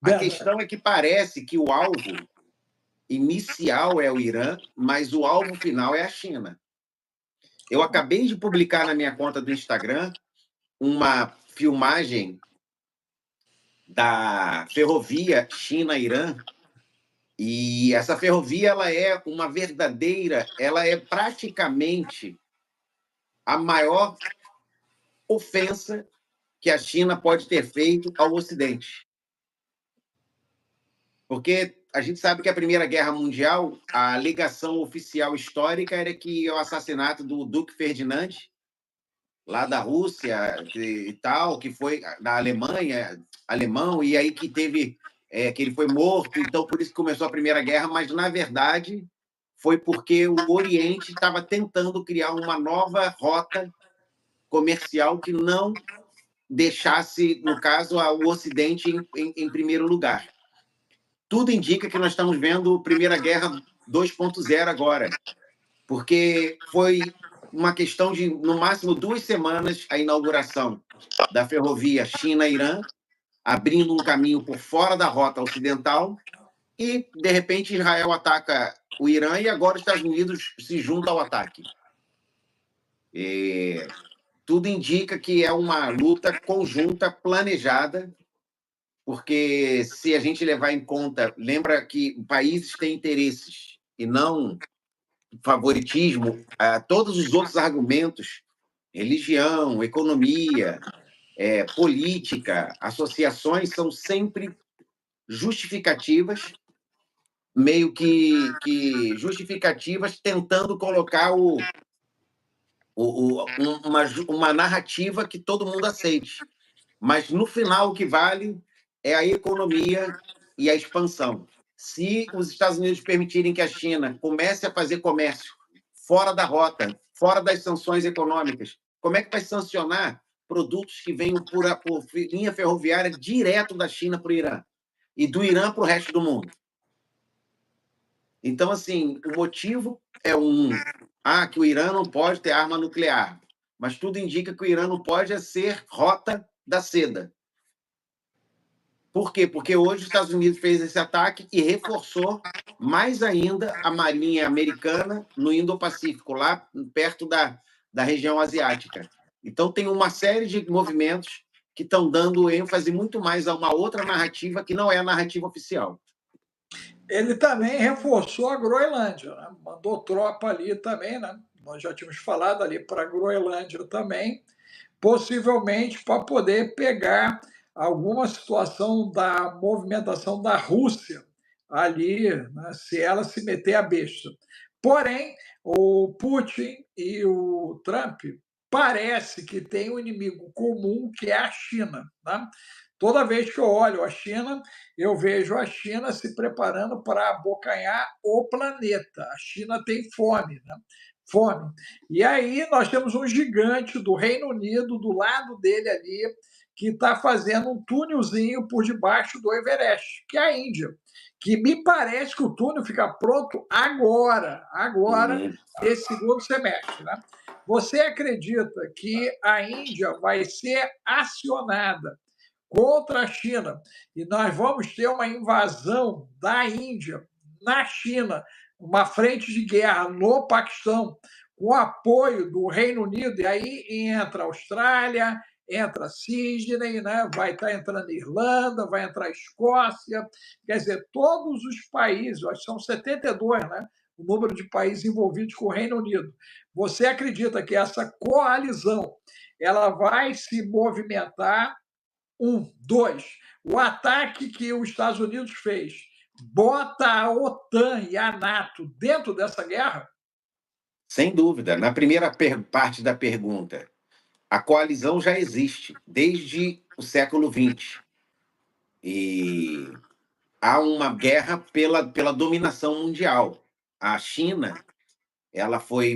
A questão é que parece que o alvo inicial é o Irã, mas o alvo final é a China. Eu acabei de publicar na minha conta do Instagram uma filmagem da ferrovia China-Irã, e essa ferrovia ela é praticamente a maior ofensa que a China pode ter feito ao Ocidente. Porque a gente sabe que a Primeira Guerra Mundial, a alegação oficial histórica era que o assassinato do Duque Ferdinand, lá da Rússia e tal, que foi da Alemanha, alemão, e aí que teve que ele foi morto, então por isso que começou a Primeira Guerra, mas na verdade foi porque o Oriente estava tentando criar uma nova rota comercial que não deixasse, no caso, o Ocidente em primeiro lugar. Tudo indica que nós estamos vendo Primeira Guerra 2.0 agora, porque foi uma questão de, no máximo, 2 semanas a inauguração da ferrovia China-Irã, abrindo um caminho por fora da rota ocidental, e, de repente, Israel ataca o Irã e agora os Estados Unidos se juntam ao ataque. Tudo indica que é uma luta conjunta, planejada, porque se a gente levar em conta, lembra que países têm interesses e não favoritismo, todos os outros argumentos, religião, economia, política, associações, são sempre justificativas, meio que justificativas tentando colocar uma narrativa que todo mundo aceite. Mas, no final, o que vale é a economia e a expansão. Se os Estados Unidos permitirem que a China comece a fazer comércio fora da rota, fora das sanções econômicas, como é que vai sancionar produtos que venham por linha ferroviária direto da China para o Irã e do Irã para o resto do mundo? Então, assim, o motivo é que o Irã não pode ter arma nuclear, mas tudo indica que o Irã não pode ser rota da seda. Por quê? Porque hoje os Estados Unidos fez esse ataque e reforçou mais ainda a marinha americana no Indo-Pacífico, lá perto da região asiática. Então, tem uma série de movimentos que estão dando ênfase muito mais a uma outra narrativa que não é a narrativa oficial. Ele também reforçou a Groenlândia, né? Mandou tropa ali também, né? Nós já tínhamos falado ali para a Groenlândia também, possivelmente para poder pegar alguma situação da movimentação da Rússia ali, né, se ela se meter a besta. Porém, o Putin e o Trump parece que têm um inimigo comum, que é a China, né? Toda vez que eu olho a China, eu vejo a China se preparando para abocanhar o planeta. A China tem fome, né? Fome. E aí nós temos um gigante do Reino Unido do lado dele ali, que está fazendo um túnelzinho por debaixo do Everest, que é a Índia. Que me parece que o túnel fica pronto agora, esse segundo semestre. Né? Você acredita que a Índia vai ser acionada contra a China e nós vamos ter uma invasão da Índia na China, uma frente de guerra no Paquistão, com apoio do Reino Unido, e aí entra a Austrália, entra Sydney, né? Vai estar entrando a Irlanda, vai entrar a Escócia, quer dizer, todos os países, acho que são 72, né? O número de países envolvidos com o Reino Unido. Você acredita que essa coalizão ela vai se movimentar? 2, o ataque que os Estados Unidos fez bota a OTAN e a NATO dentro dessa guerra? Sem dúvida. Na primeira parte da pergunta, a coalizão já existe desde o século XX. E há uma guerra pela dominação mundial. A China, ela foi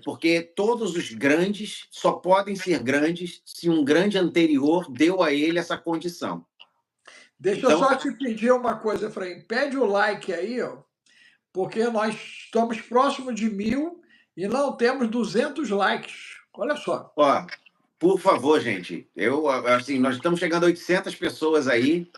porque todos os grandes só podem ser grandes se um grande anterior deu a ele essa condição. Deixa eu só te pedir uma coisa, Efraim. Pede o like aí, ó, porque nós estamos próximo de 1.000 e não temos 200 likes. Olha só. Ó, por favor, gente. Assim, nós estamos chegando a 800 pessoas aí.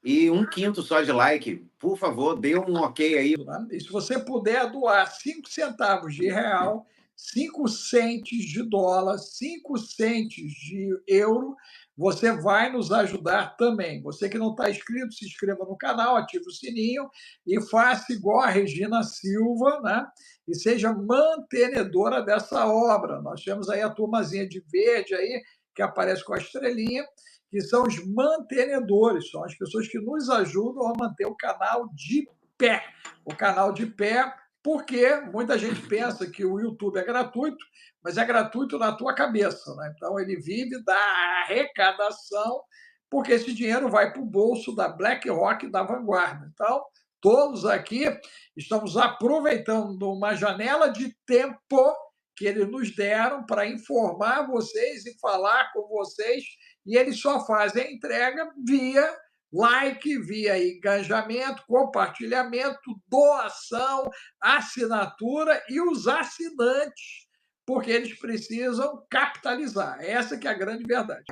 E 1/5 só de like. Por favor, dê um ok aí. Né? E se você puder doar 5 centavos de real, 5 centes de dólar, 5 centes de euro, você vai nos ajudar também. Você que não está inscrito, se inscreva no canal, ative o sininho e faça igual a Regina Silva, né? E seja mantenedora dessa obra. Nós temos aí a turmazinha de verde aí, que aparece com a estrelinha, que são os mantenedores, são as pessoas que nos ajudam a manter o canal de pé. O canal de pé, porque muita gente pensa que o YouTube é gratuito, mas é gratuito na tua cabeça. Né? Então, ele vive da arrecadação, porque esse dinheiro vai para o bolso da BlackRock e da Vanguarda. Então, todos aqui estamos aproveitando uma janela de tempo que eles nos deram para informar vocês e falar com vocês, e eles só fazem a entrega via like, via engajamento, compartilhamento, doação, assinatura e os assinantes, porque eles precisam capitalizar. Essa que é a grande verdade.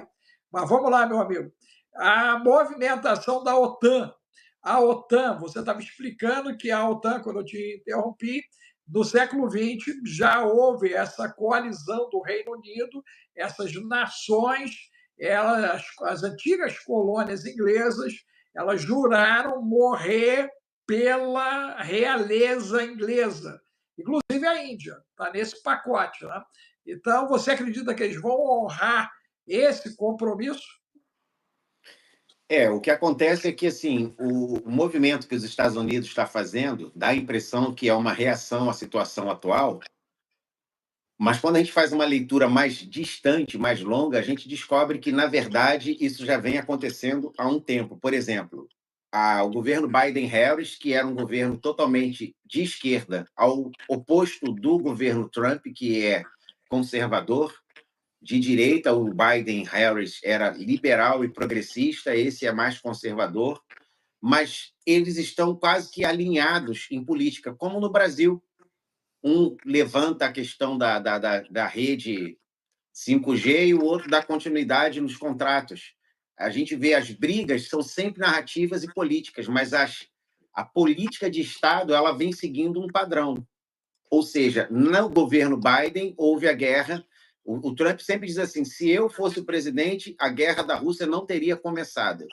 Mas vamos lá, meu amigo. A movimentação da OTAN. A OTAN, você estava explicando que a OTAN, quando eu te interrompi, no século XX já houve essa coalizão do Reino Unido, essas nações, as antigas colônias inglesas, elas juraram morrer pela realeza inglesa, inclusive a Índia está nesse pacote. Né? Então, você acredita que eles vão honrar esse compromisso? O que acontece é que assim, o movimento que os Estados Unidos está fazendo dá a impressão que é uma reação à situação atual, mas quando a gente faz uma leitura mais distante, mais longa, a gente descobre que, na verdade, isso já vem acontecendo há um tempo. Por exemplo, o governo Biden-Harris, que era um governo totalmente de esquerda, ao oposto do governo Trump, que é conservador. De direita, o Biden-Harris era liberal e progressista, esse é mais conservador, mas eles estão quase que alinhados em política, como no Brasil. Um levanta a questão da rede 5G e o outro dá continuidade nos contratos. A gente vê as brigas, são sempre narrativas e políticas, mas a política de Estado ela vem seguindo um padrão. Ou seja, no governo Biden houve a guerra. O Trump sempre diz assim: se eu fosse o presidente, a guerra da Rússia não teria começado.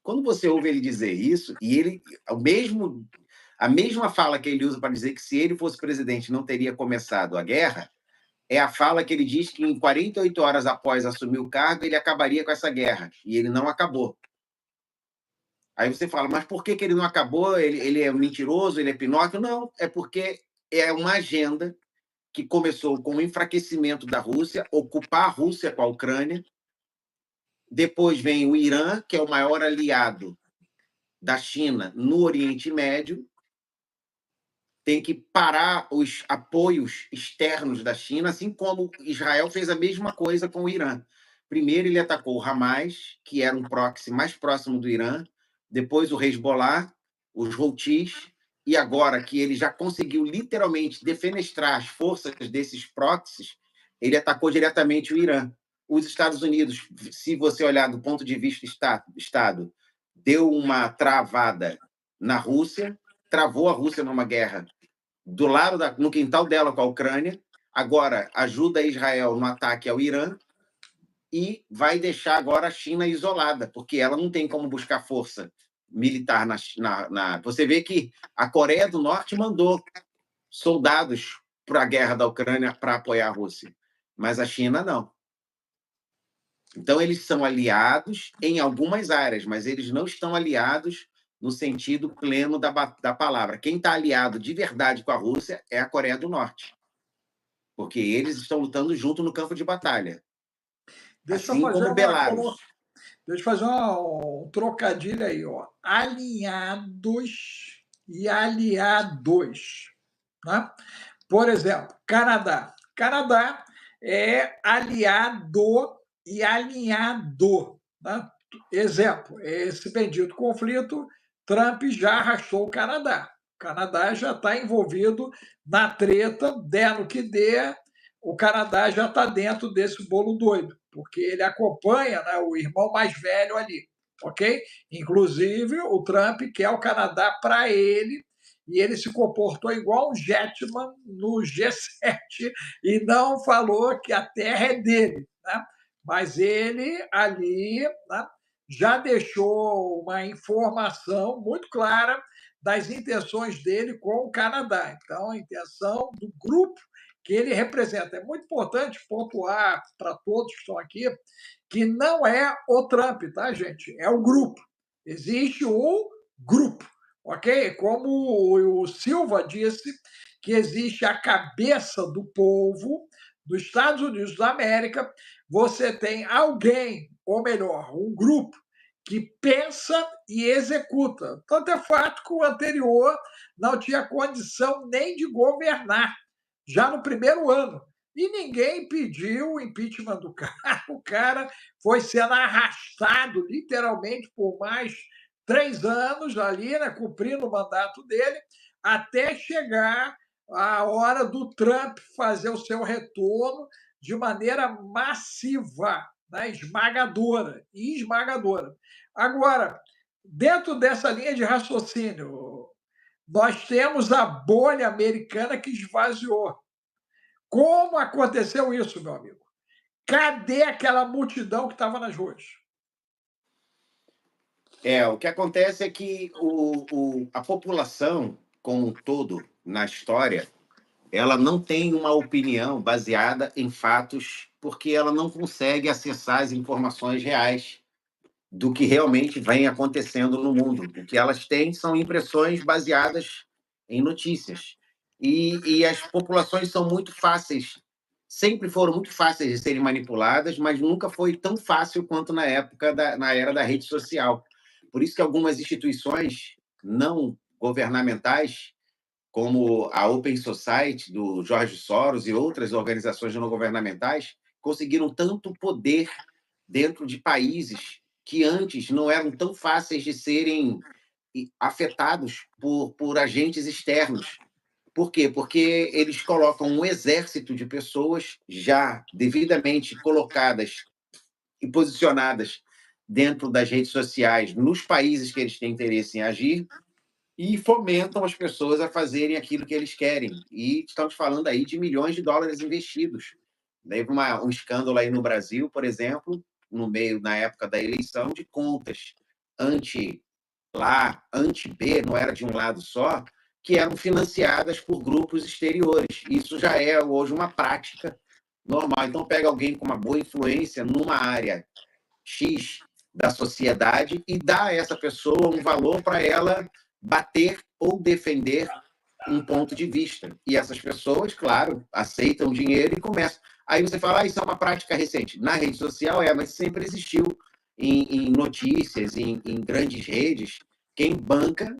Quando você ouve ele dizer isso, e ele, a mesma fala que ele usa para dizer que se ele fosse presidente não teria começado a guerra, é a fala que ele diz que em 48 horas após assumir o cargo, ele acabaria com essa guerra. E ele não acabou. Aí você fala, mas por que ele não acabou? Ele é mentiroso, ele é Pinóquio? Não, é porque é uma agenda que começou com o enfraquecimento da Rússia, ocupar a Rússia com a Ucrânia. Depois vem o Irã, que é o maior aliado da China no Oriente Médio. Tem que parar os apoios externos da China, assim como Israel fez a mesma coisa com o Irã. Primeiro ele atacou o Hamas, que era um proxy mais próximo do Irã, depois o Hezbollah, os Houthis, e agora que ele já conseguiu literalmente defenestrar as forças desses proxies, ele atacou diretamente o Irã. Os Estados Unidos, se você olhar do ponto de vista Estado, deu uma travada na Rússia, travou a Rússia numa guerra do lado no quintal dela com a Ucrânia, agora ajuda Israel no ataque ao Irã e vai deixar agora a China isolada, porque ela não tem como buscar força militar Você vê que a Coreia do Norte mandou soldados para a guerra da Ucrânia para apoiar a Rússia, mas a China não. Então, eles são aliados em algumas áreas, mas eles não estão aliados no sentido pleno da palavra. Quem está aliado de verdade com a Rússia é a Coreia do Norte, porque eles estão lutando junto no campo de batalha. Assim como Belarus. Deixa eu fazer um trocadilho aí, ó. Alinhados e aliados. Né? Por exemplo, Canadá. Canadá é aliado e alinhado. Né? Exemplo, esse bendito conflito, Trump já arrastou o Canadá. O Canadá já está envolvido na treta, der no que der, o Canadá já está dentro desse bolo doido, porque ele acompanha, né, o irmão mais velho ali. ok? Inclusive, o Trump quer o Canadá para ele, e ele se comportou igual um Jetman no G7 e não falou que a terra é dele, né? Mas ele ali, né, já deixou uma informação muito clara das intenções dele com o Canadá. Então, a intenção do grupo que ele representa. É muito importante pontuar para todos que estão aqui que não é o Trump, tá, gente? É o grupo. Existe um grupo, ok? Como o Silva disse, que existe a cabeça do povo dos Estados Unidos da América, você tem alguém, ou melhor, um grupo, que pensa e executa. Tanto é fato que o anterior não tinha condição nem de governar, já no primeiro ano. E ninguém pediu o impeachment do cara. O cara foi sendo arrastado, literalmente, por mais 3 anos ali, né, cumprindo o mandato dele, até chegar a hora do Trump fazer o seu retorno de maneira massiva, né, esmagadora, e esmagadora. Agora, dentro dessa linha de raciocínio, nós temos a bolha americana que esvaziou. Como aconteceu isso, meu amigo? Cadê aquela multidão que estava nas ruas? O que acontece é que a população, como um todo, na história, ela não tem uma opinião baseada em fatos, porque ela não consegue acessar as informações reais do que realmente vem acontecendo no mundo. O que elas têm são impressões baseadas em notícias. E as populações são muito fáceis, sempre foram muito fáceis de serem manipuladas, mas nunca foi tão fácil quanto na era da rede social. Por isso que algumas instituições não governamentais, como a Open Society, do George Soros, e outras organizações não governamentais, conseguiram tanto poder dentro de países que antes não eram tão fáceis de serem afetados por agentes externos. Por quê? Porque eles colocam um exército de pessoas já devidamente colocadas e posicionadas dentro das redes sociais nos países que eles têm interesse em agir, e fomentam as pessoas a fazerem aquilo que eles querem. E estamos falando aí de milhões de dólares investidos. Teve um escândalo aí no Brasil, por exemplo, na época da eleição, de contas anti-A, anti-B, não era de um lado só, que eram financiadas por grupos exteriores. Isso já é hoje uma prática normal. Então, pega alguém com uma boa influência numa área X da sociedade e dá a essa pessoa um valor para ela bater ou defender um ponto de vista. E essas pessoas, claro, aceitam o dinheiro e começam. Aí você fala, isso é uma prática recente. Na rede social mas sempre existiu em notícias, em grandes redes. Quem banca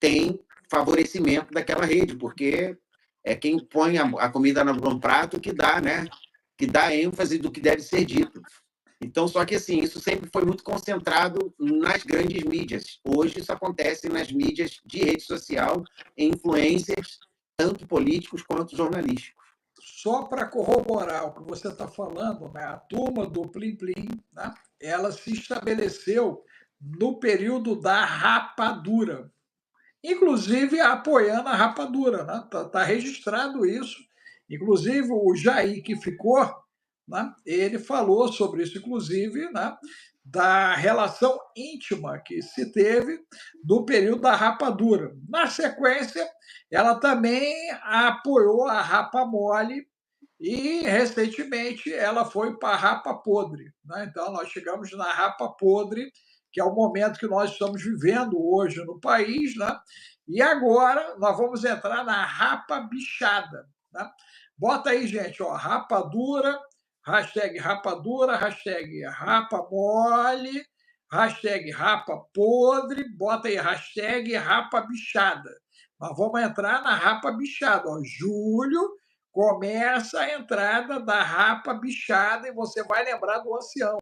tem favorecimento daquela rede, porque é quem põe a comida no prato que dá, né? Que dá ênfase do que deve ser dito. Então, só que assim, isso sempre foi muito concentrado nas grandes mídias. Hoje isso acontece nas mídias de rede social, influencers, tanto políticos quanto jornalísticos. Só para corroborar o que você está falando, né, a turma do Plim Plim, né, ela se estabeleceu no período da rapadura, inclusive apoiando a rapadura, né? Tá registrado isso. Inclusive o Jair que ficou, né? Ele falou sobre isso, inclusive, né? Da relação íntima que se teve no período da rapadura. Na sequência, ela também apoiou a Rapa Mole e recentemente ela foi para a Rapa Podre, né? Então nós chegamos na Rapa Podre, que é o momento que nós estamos vivendo hoje no país, né? E agora nós vamos entrar na Rapa Bichada, né? Bota aí, gente, ó, rapadura, hashtag rapa mole, hashtag rapa podre, bota aí hashtag rapa bichada. Nós vamos entrar na Rapa Bichada, ó. Julho começa a entrada da Rapa Bichada e você vai lembrar do ancião.